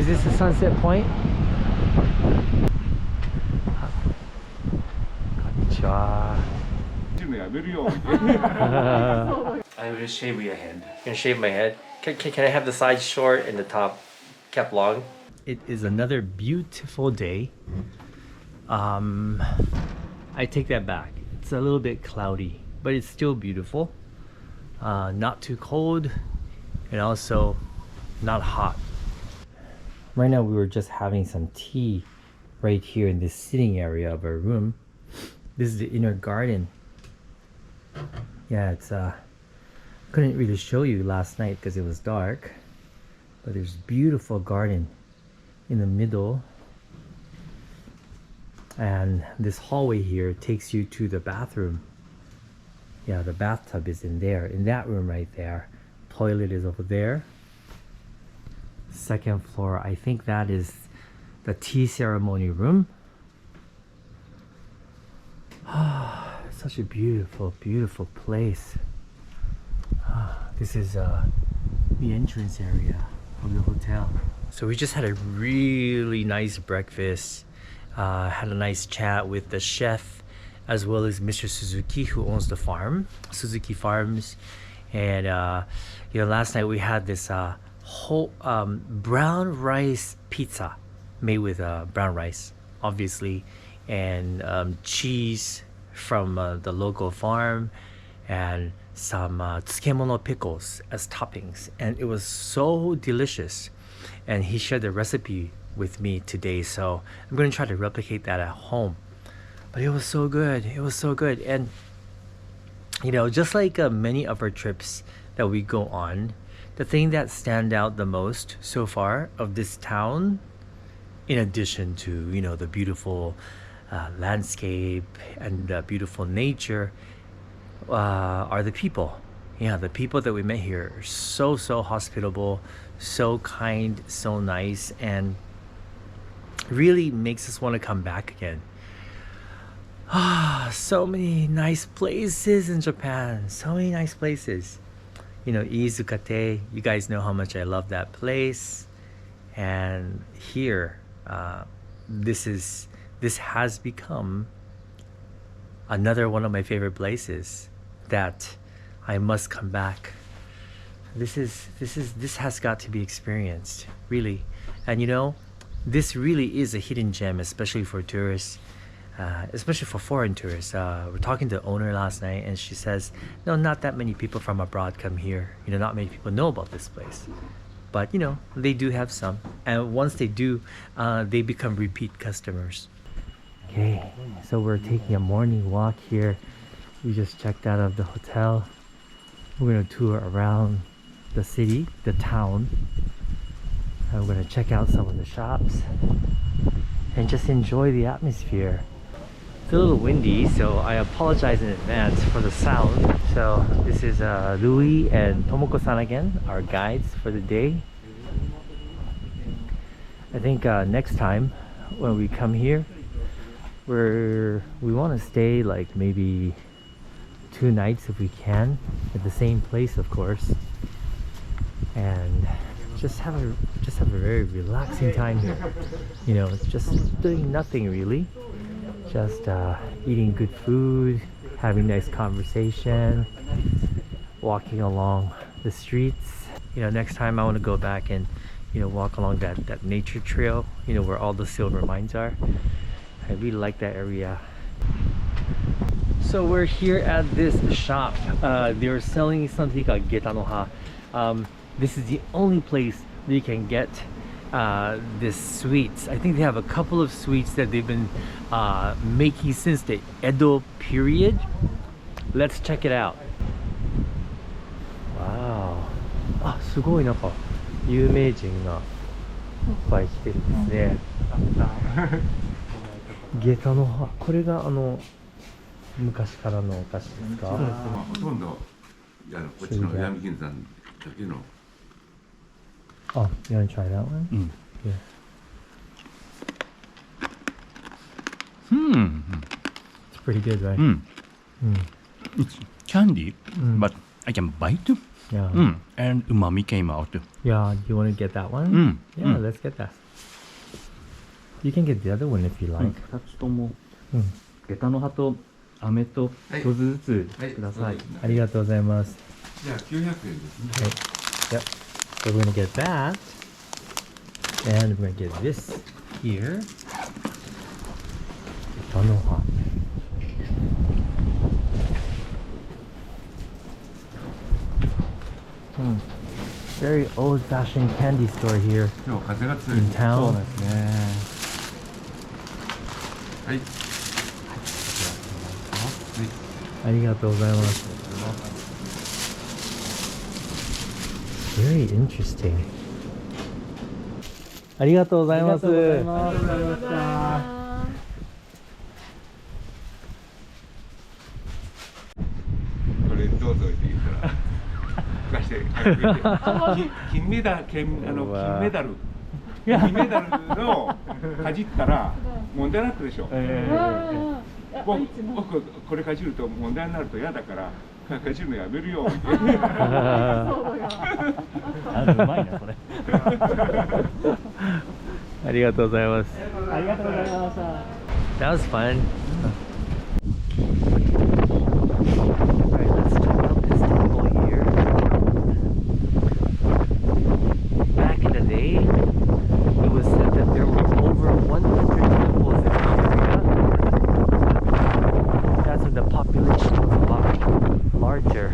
Is this the sunset point? Konnichiwa. I'm gonna shave your head. Gonna shave my head. Can I have the sides short and the top kept long? It is another beautiful day. I take that back. It's a little bit cloudy, but it's still beautiful. Not too cold, and also not hot. Right now we were just having some tea right here in this sitting area of our room. This is the inner garden. Yeah, it's couldn't really show you last night because it was dark, but there's beautiful garden in the middle, and this hallway here takes you to the bathroom. Yeah, the bathtub is in there, in that room right there. Toilet is over there. Second floor, I think that is the tea ceremony room. Such a beautiful, beautiful place. This is the entrance area of the hotel. So we just had a really nice breakfast. Had a nice chat with the chef as well as Mr. Suzuki, who owns the farm, Suzuki Farms. And you know, last night we had this whole brown rice pizza made with brown rice, obviously, and cheese from the local farm, and some tsukemono pickles as toppings, and it was so delicious. And he shared the recipe with me today, so I'm going to try to replicate that at home. But it was so good. It was so good. And you know, just like many of our trips that we go on, the thing that stand out the most so far of this town, in addition to, you know, the beautiful landscape and the beautiful nature, are the people. Yeah, the people that we met here are so hospitable, so kind, so nice, and really makes us want to come back again. So many nice places in Japan. So many nice places. You know, Izukate, you guys know how much I love that place. And here, this has become another one of my favorite places that I must come back. This has got to be experienced, really. And you know, this really is a hidden gem, especially for tourists, especially for foreign tourists. We're talking to the owner last night, and she says, no, not that many people from abroad come here. You know, not many people know about this place. But you know, they do have some, and once they do, they become repeat customers. Okay, so we're taking a morning walk here. We just checked out of the hotel. We're gonna tour around the city, the town. And we're gonna check out some of the shops and just enjoy the atmosphere. It's a little windy, so I apologize in advance for the sound. So this is Louis and Tomoko-san again, our guides for the day. I think next time when we come here, we want to stay like maybe 2 nights if we can, at the same place, of course, and just have a very relaxing time here. You know, it's just doing nothing really, just eating good food, having nice conversation, walking along the streets. You know, next time I want to go back and, you know, walk along that nature trail, you know, where all the silver mines are. I really like that area. So we're here at this shop. They're selling something called Getanoha. This is the only place that you can get this sweets. I think they have a couple of sweets that they've been making since the Edo period. Let's check it out. Wow. あ、すごいなんか有名人がいっぱい来てるんですね。下駄の葉、これが昔からのお菓子ですか？ほとんどこっちの石見銀山だけの。Oh, you want to try that one? Yeah. It's pretty good, right? It's candy, but I can bite. Yeah. And umami came out. Yeah, you want to get that one? Yeah, Mm. let's get that. You can get the other one if you like. 2つともうん下駄の葉と飴とはい一つずつはいください。ありがとうございます。じゃあ900円ですね。 Yep. So we're gonna get that. And we're gonna get this here. Tanoha. Very old-fashioned candy store here 今日風が強い in です。そう town. ですね。はい。ありがとうございます。Very interesting. ありがとうございます。これどうぞって言ったら貸して金メダル金メダルのかじったら問題になったでしょ。僕これかじると問題になると嫌だからかじるのやめるよみたいな。うまいなそれ。ありがとうございます。ありがとうございました。That was fun. Alright, let's check out this temple here. Back in the day, it was said that there were over 100 temples in Korea. That's when the population was a lot larger.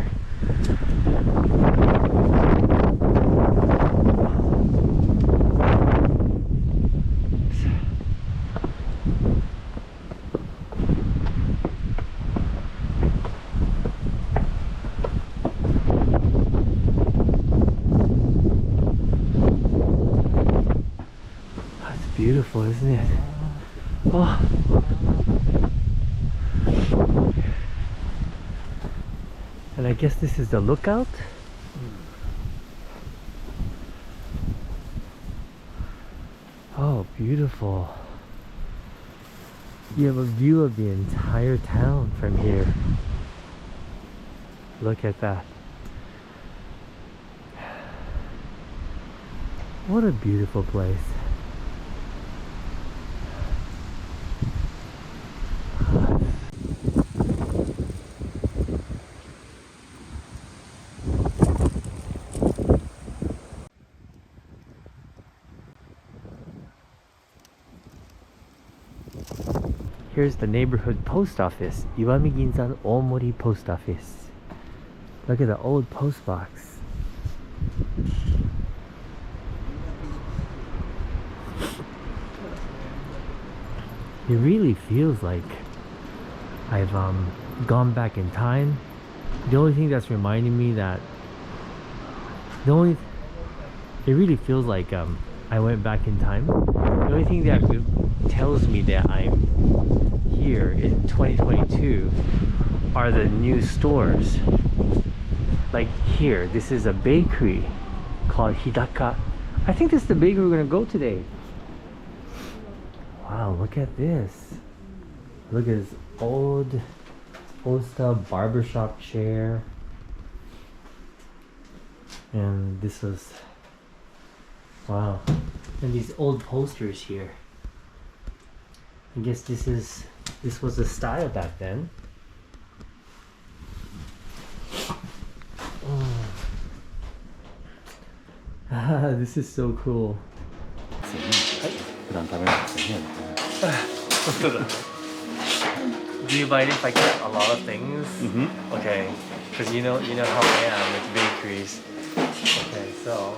That's beautiful, isn't it? Oh. And I guess this is the lookout? Oh, beautiful. You have a view of the entire town from here. Look at that. What a beautiful place. Here's the neighborhood post office, Iwami Ginzan Omori post office. Look at the old post box. It really feels like I've gone back in time. The only thing that's reminding me that it really feels like I went back in time. The only thing that tells me that I'm here in 2022 are the new stores. Like here, this is a bakery called Hidaka. I think this is the bakery we're gonna go today. Wow, look at this. Look at this old style barbershop chair. And this was, wow. And these old posters here. I guess this was the style back then. Ah, this is so cool. 普段食べないですよね。 Do you mind if I get a lot of things? Okay, because you know how I am with bakeries. Okay, so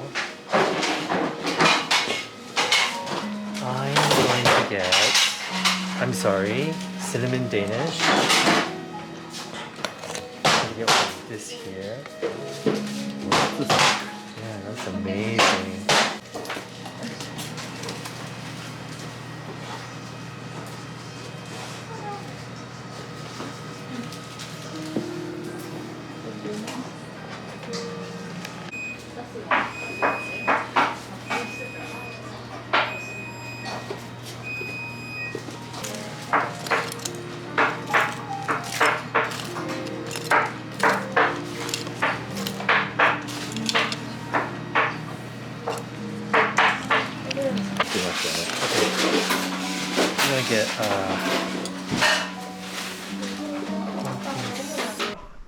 I'm going to get, I'm sorry, cinnamon Danish. I'm gonna get one of this here. Yeah, that's amazing. ますよね。I'm gonna get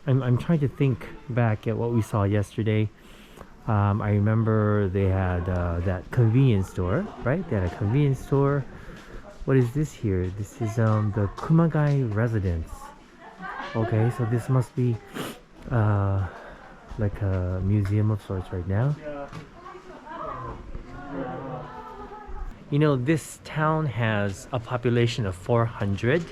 I'm trying to think back at what we saw yesterday. I remember they had that convenience store, right? They had a convenience store. What is this here? This is the Kumagai residence. Okay, so this must be like a museum of sorts right now. You know, this town has a population of 400.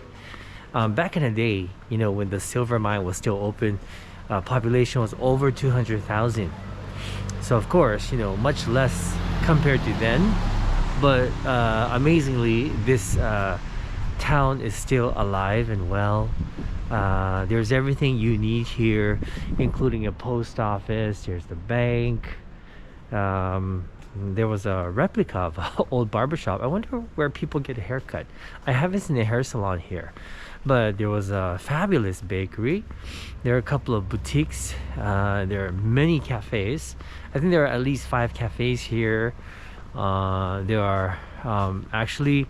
Back in the day, you know, when the silver mine was still open, population was over 200,000. So of course, you know, much less compared to then. But amazingly, this town is still alive and well. There's everything you need here, including a post office. There's the bank. There was a replica of an old barbershop. I wonder where people get a haircut. I haven't seen a hair salon here, but there was a fabulous bakery. There are a couple of boutiques. There are many cafes. I think there are at least 5 cafes here. There are actually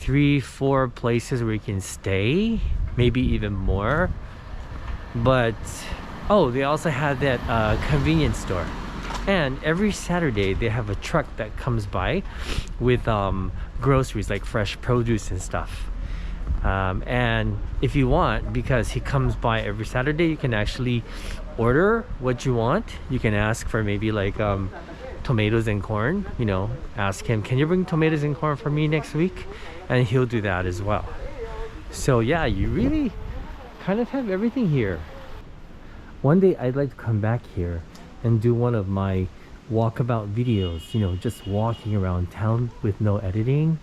3-4 places where you can stay, maybe even more. But oh, they also have that convenience store. And every Saturday they have a truck that comes by with groceries like fresh produce and stuff. And if you want, because he comes by every Saturday, you can actually order what you want. You can ask for maybe like tomatoes and corn. You know, ask him, can you bring tomatoes and corn for me next week? And he'll do that as well. So yeah, you really kind of have everything here. One day I'd like to come back here and do one of my walkabout videos, you know, just walking around town with no editing,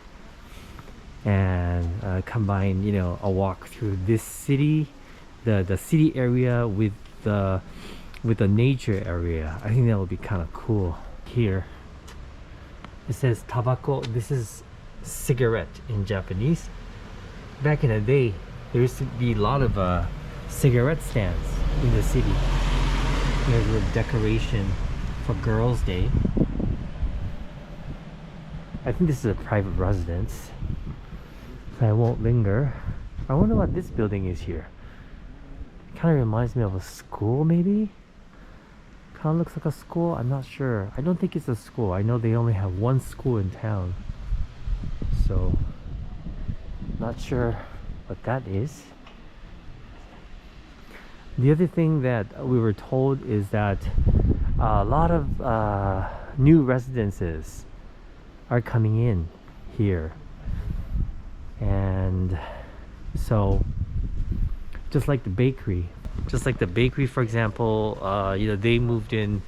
and combine, you know, a walk through this city, the city area with the nature area. I think that would be kind of cool. Here it says tabako. This is cigarette in Japanese. Back in the day, there used to be a lot of cigarette stands in the city. There's a decoration for Girls' Day. I think this is a private residence, so I won't linger. I wonder what this building is here. It kind of reminds me of a school, maybe? Kind of looks like a school. I'm not sure. I don't think it's a school. I know they only have one school in town, so not sure what that is. The other thing that we were told is that a lot of new residences are coming in here, and so just like the bakery for example, you know, they moved in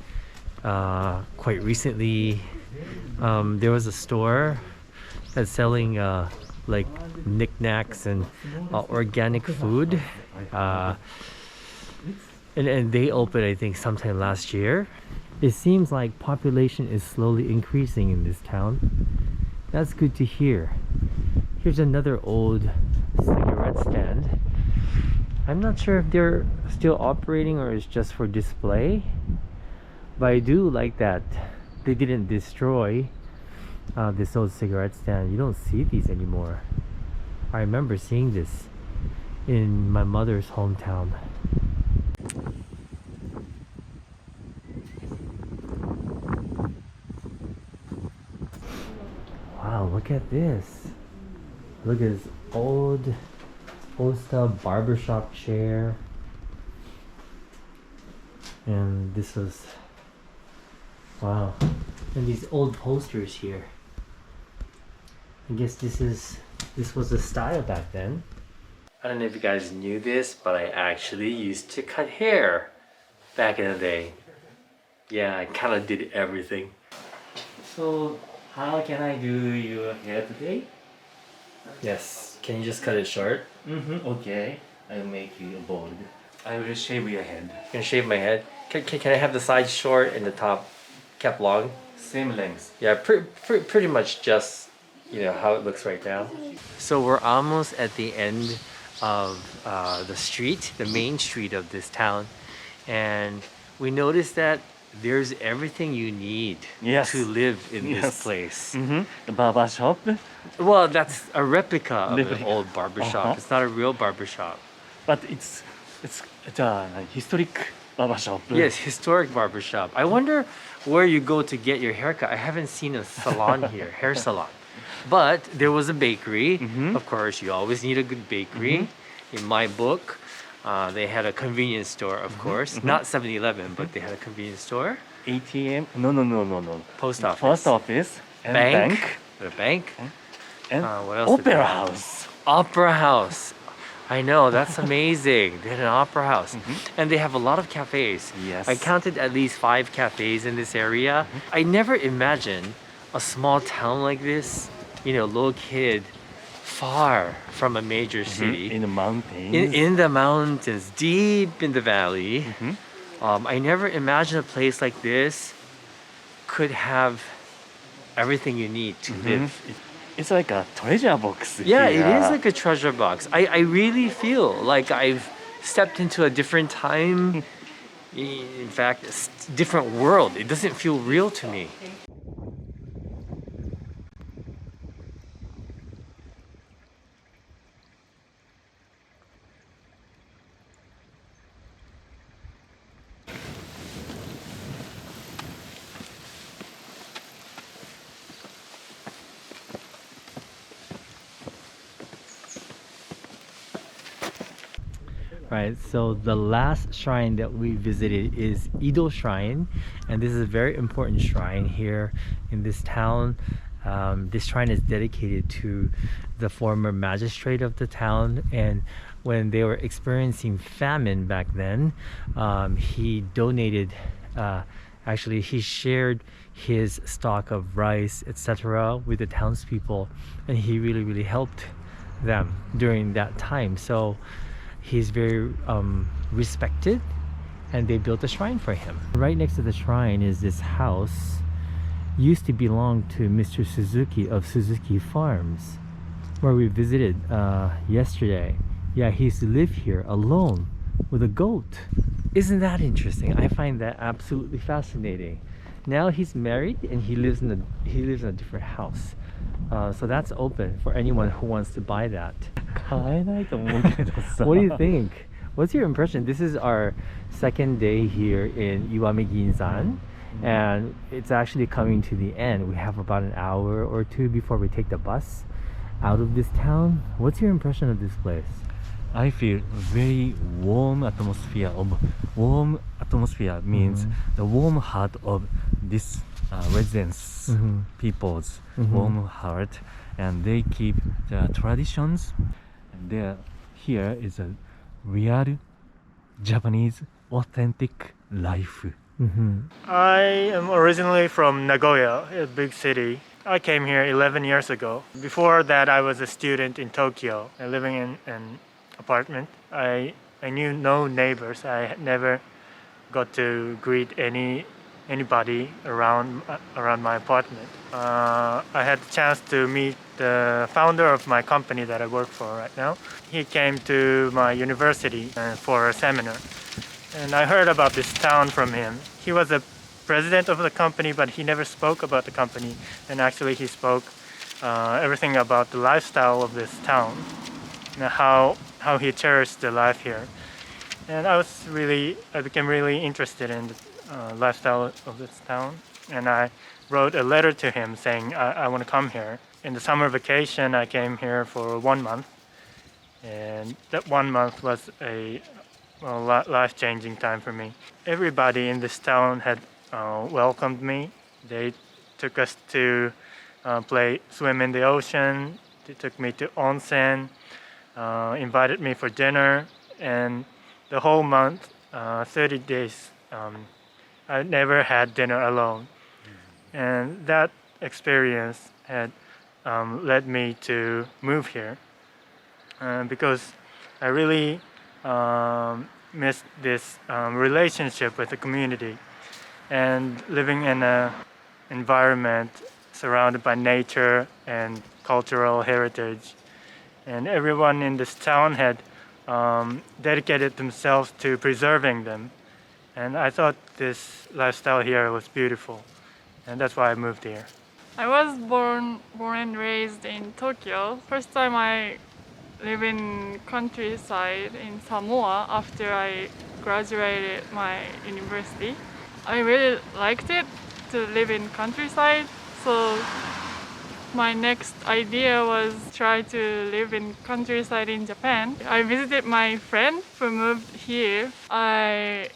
quite recently. There was a store that's selling like knickknacks and organic food. And they opened, I think, sometime last year. It seems like population is slowly increasing in this town. That's good to hear. Here's another old cigarette stand. I'm not sure if they're still operating or it's just for display, but I do like that they didn't destroy this old cigarette stand. You don't see these anymore. I remember seeing this in my mother's hometown. Wow, look at this. Look at this old style barbershop chair. And this was, wow. And these old posters here. I guess this was the style back then. I don't know if you guys knew this, but I actually used to cut hair back in the day. Yeah, I kind of did everything. So, how can I do your hair today? Yes, can you just cut it short? Okay. I'll make you bald. I will shave your head. You can shave my head. Can I have the sides short and the top kept long? Same length. Yeah, pretty much just, you know, how it looks right now. So we're almost at the end of the street, the main street of this town, and we noticed that there's everything you need Yes. to live in Yes. this place. The barber shop. Well, that's a replica of an Replica. old barbershop. Uh-huh. It's not a real barbershop. But it's a historic barber shop. Yes, historic barbershop. I wonder where you go to get your haircut. I haven't seen a salon here, hair salon. But there was a bakery. Of course, you always need a good bakery. In my book, they had a convenience store, of course. Not 7-Eleven, but they had a convenience store. ATM. No. Post office. Post office. And Bank. The bank. And What else did they opera have? house. Opera house. I know, that's amazing. They had an opera house. And they have a lot of cafes. Yes. I counted at least 5 cafes in this area. I never imagined a small town like this, little kid, far from a major city. In the mountains. In the mountains, deep in the valley. I never imagined a place like this could have everything you need to live. It's like a treasure box. Yeah, here. it is like a treasure box. I really feel like I've stepped into a different time. In fact, a different world. It doesn't feel real to me. Right, so the last shrine that we visited is Ido Shrine, and this is a very important shrine here in this town. This shrine is dedicated to the former magistrate of the town, and when they were experiencing famine back then, he donated, actually he shared his stock of rice, etc. with the townspeople, and he really helped them during that time. So he's very respected, and they built a shrine for him. Right next to the shrine is this house. Used to belong to Mr. Suzuki of Suzuki Farms, where we visited yesterday. Yeah, he used to live here alone with a goat. Isn't that interesting? I find that absolutely fascinating. Now he's married and he lives in a different house. So that's open for anyone who wants to buy that. What do you think? What's your impression? This is our second day here in Iwami Ginzan, and it's actually coming to the end. We have about an hour or two before we take the bus out of this town. What's your impression of this place? I feel very warm atmosphere. Warm atmosphere means the warm heart of this residents, people's warm heart, and they keep the traditions. And there, here is a real Japanese authentic life. I am originally from Nagoya, a big city. I came here 11 years ago. Before that, I was a student in Tokyo, living in an apartment. I knew no neighbors. I never got to greet anybody around my apartment. I had the chance to meet the founder of my company that I work for right now. He came to my university for a seminar, and I heard about this town from him. He was a president of the company, but he never spoke about the company, and actually he spoke everything about the lifestyle of this town and how he cherished the life here. And I became really interested in the lifestyle of this town, and I wrote a letter to him saying I want to come here. In the summer vacation, I came here for 1 month, and that 1 month was a life-changing time for me. Everybody in this town had welcomed me. They took us to swim in the ocean. They took me to onsen, invited me for dinner, and the whole month, 30 days, I never had dinner alone. And that experience had led me to move here because I really missed this relationship with the community and living in an environment surrounded by nature and cultural heritage. And everyone in this town had dedicated themselves to preserving them. And I thought this lifestyle here was beautiful, and that's why I moved here. I was born and raised in Tokyo. First time I live in countryside in Samoa after I graduated my university. I really liked it to live in countryside, so my next idea was try to live in countryside in Japan. I visited my friend who moved here. I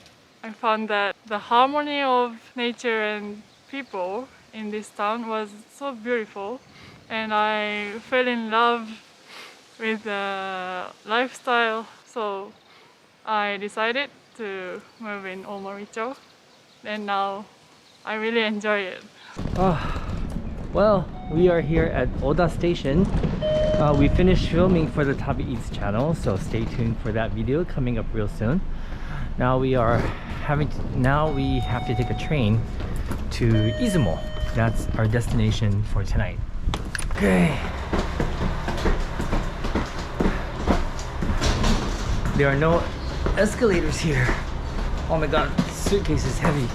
found that the harmony of nature and people in this town was so beautiful, and I fell in love with the lifestyle, so I decided to move in Omoricho, and now I really enjoy it. Well, we are here at Oda Station. We finished filming for the Tabi Eats channel, so stay tuned for that video coming up real soon. Now we have to take a train to Izumo. That's our destination for tonight. Okay. There are no escalators here. Oh my god, this suitcase is heavy.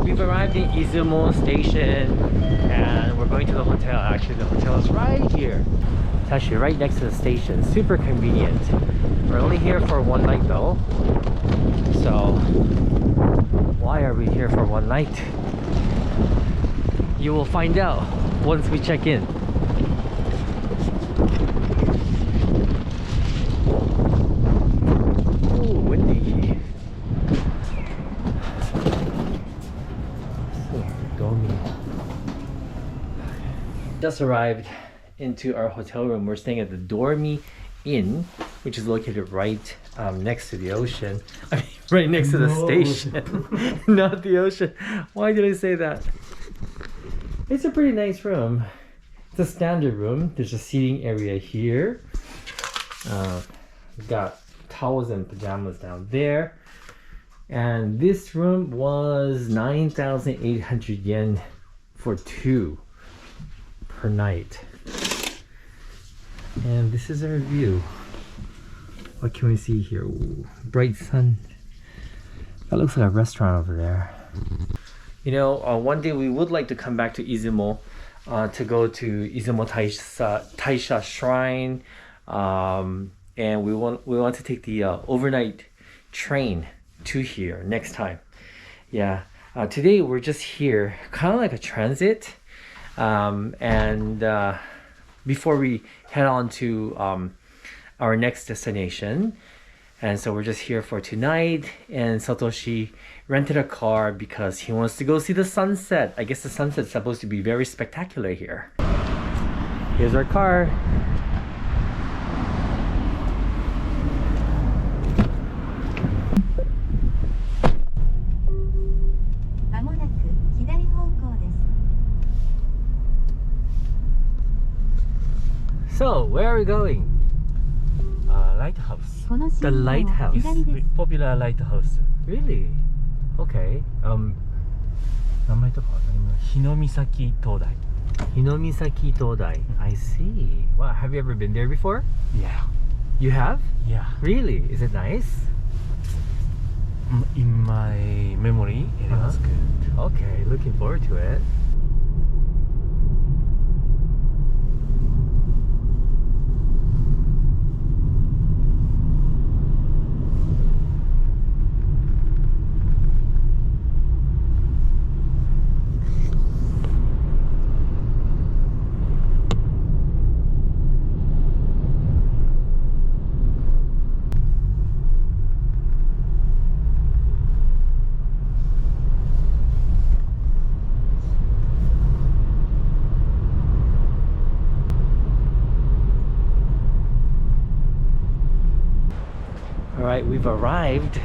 We've arrived in Izumo station and we're going to the hotel. Actually, the hotel is right here. It's actually right next to the station. Super convenient. We're only here for one night though. So, why are we here for one night? You will find out once we check in. Ooh, windy. Just arrived into our hotel room. We're staying at the Dormi Inn, which is located right next to the ocean. I mean, right next to the station, not the ocean. Why did I say that? It's a pretty nice room. It's a standard room. There's a seating area here. We've got towels and pajamas down there. And this room was 9,800 yen for two per night. And this is our view. What can we see here? Ooh, bright sun. That looks like a restaurant over there. You know, one day we would like to come back to Izumo to go to Izumo Taisha Shrine, and we want to take the overnight train to here next time. Yeah, today we're just here, kind of like a transit, and before we head on to our next destination. And so we're just here for tonight, and Satoshi rented a car because he wants to go see the sunset. I guess the sunset's supposed to be very spectacular here. Here's our car. So, where are we going? Lighthouse. The lighthouse. Popular lighthouse. Really? Okay. 名前とかわかります？日の岬灯台。Hinomisaki Todai. I see. Wow, have you ever been there before? Yeah. You have? Yeah. Really? Is it nice? In my memory, it was good. Okay, looking forward to it. right, we've arrived.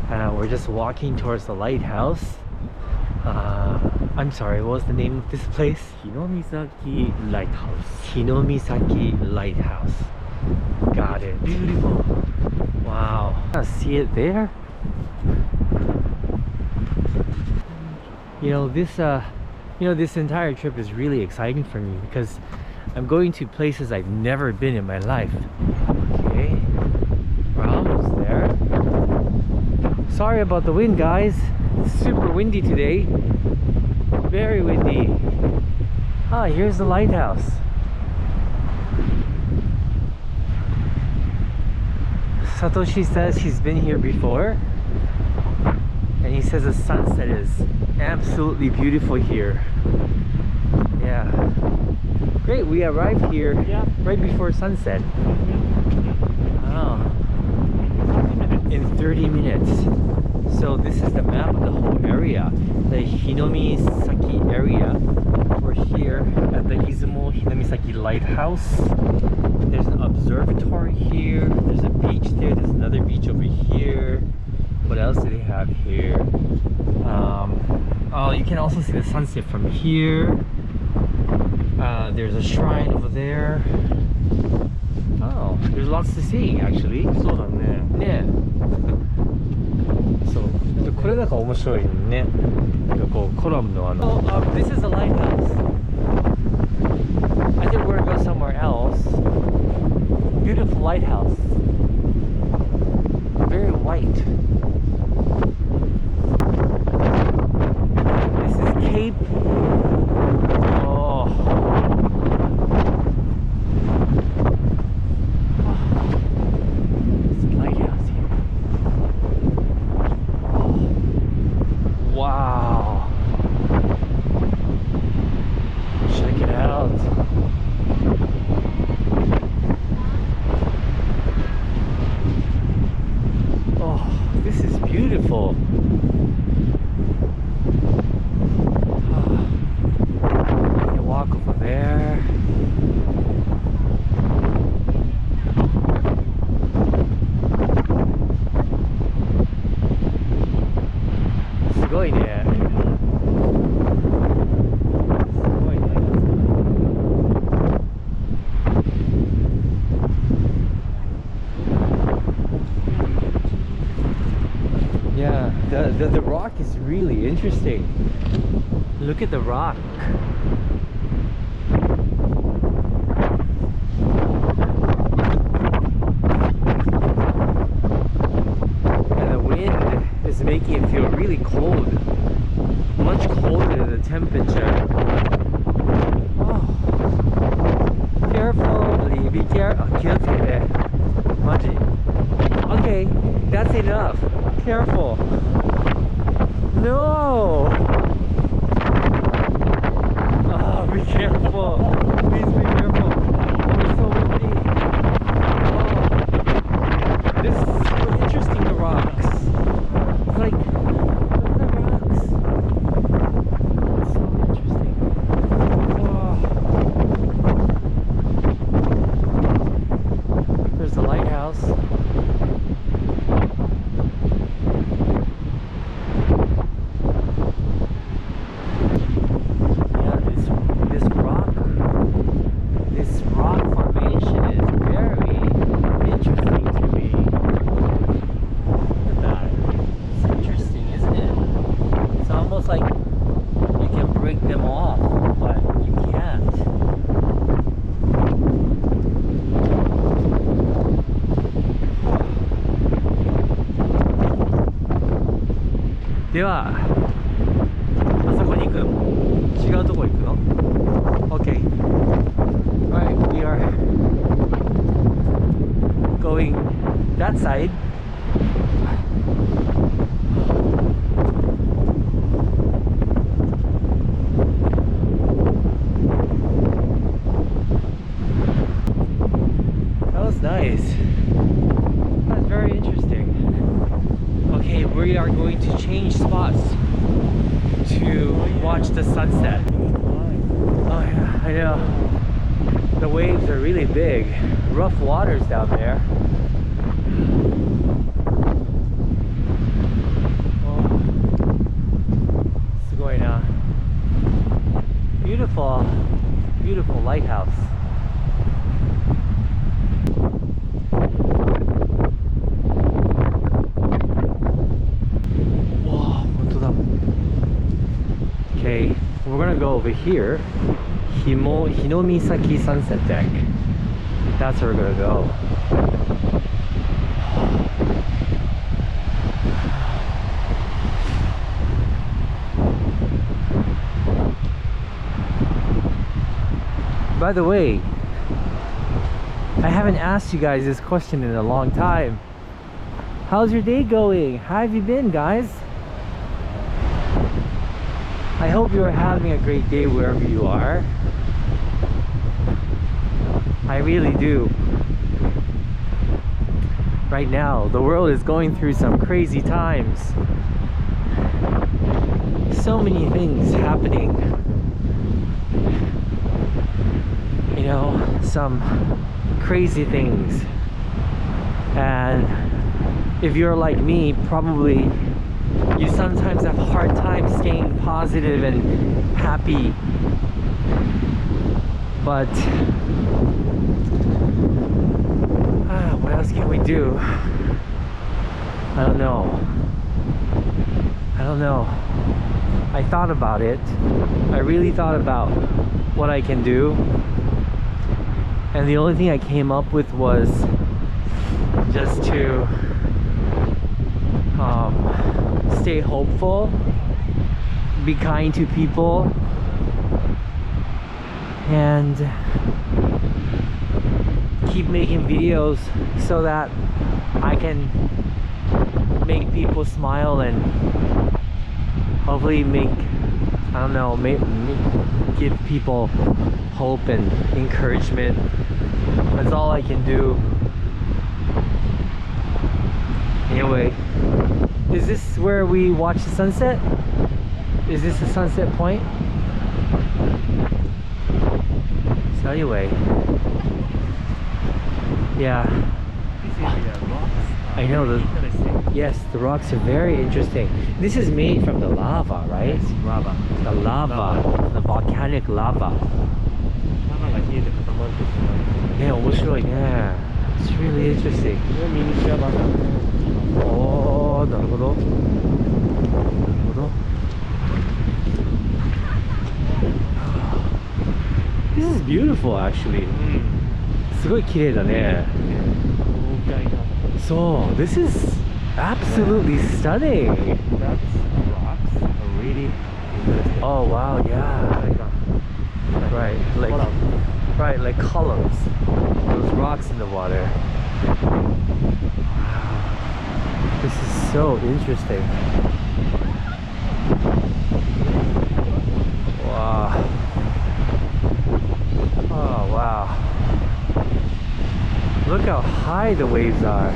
We're just walking towards the lighthouse. I'm sorry, what was the name of this place? Hinomiisaki Lighthouse. Hinomiisaki Lighthouse. Got it. Beautiful. Wow. See it there? This entire trip is really exciting for me because I'm going to places I've never been in my life. Okay, we're almost there. Sorry about the wind, guys. It's super windy today. Very windy. Ah, here's the lighthouse. Satoshi says he's been here before, and he says the sunset is absolutely beautiful here. Yeah. Great, we arrived here right before sunset. Oh. In 30 minutes. So this is the map of the whole area. The Hinomiisaki area. We're here at the Izumo Hinomiisaki Lighthouse. There's an observatory here. There's a beach there. There's another beach over here. What else do they have here? Oh, you can also see the sunset from here. There's a shrine over there. Oh, there's lots to see actually. そうだね。ね。そう。でこれなんか面白いね。なんかこうコラムのOh, this is a lighthouse. I think we're gonna go somewhere else. Beautiful lighthouse. Very white. This is Cape. Oh. It's a lighthouse here. Oh. Wow. Check it out. Oh, this is beautiful. You can walk over there. Sugoi ne. Yeah, the rock is really interesting. Look at the rock. And the wind is making it feel really cold. Much colder than the temperature. Oh. Careful, be careful. Okay, that's enough. Careful. No! Oh, be careful. Please be careful. Oh, it's so windy. Oh. This is so interesting, the rocks. It's like, look at the rocks. It's so interesting. Oh. There's the lighthouse. Deはあそこに行くの？違うとこ行くの？ Okay. Alright, we are going that side. That was nice. That's very interesting. Okay, we are going to change spots to watch the sunset. Oh yeah, I know. The waves are really big. Rough waters down there. lighthouse. Wow, 本当だ. Okay, we're gonna go over here. Hinomiisaki Sunset Deck. That's where we're gonna go. By the way, I haven't asked you guys this question in a long time. How's your day going? How have you been, guys? I hope you're having a great day wherever you are. I really do. Right now, the world is going through some crazy times. So many things happening. You know, some crazy things. And if you're like me, probably you sometimes have a hard time staying positive and happy. But what else can we do? I don't know. I thought about it. I really thought about what I can do. And the only thing I came up with was just to stay hopeful, be kind to people, and keep making videos so that I can make people smile and hopefully give people hope and encouragement. That's all I can do. Anyway, is this where we watch the sunset? Is this the sunset point? So anyway, yeah. I know yes, the rocks are very interesting. This is made from the lava, right? Yes, lava. The lava, the volcanic lava. Yeah, 面白いね. It's really interesting. Oh, なるほど. This is beautiful, actually. すごい綺麗だね. So, this is absolutely stunning. That's rocks are really interesting. Oh wow, yeah. Right, like columns. Those rocks in the water. Wow. This is so interesting. Wow. Oh wow. Look how high the waves are.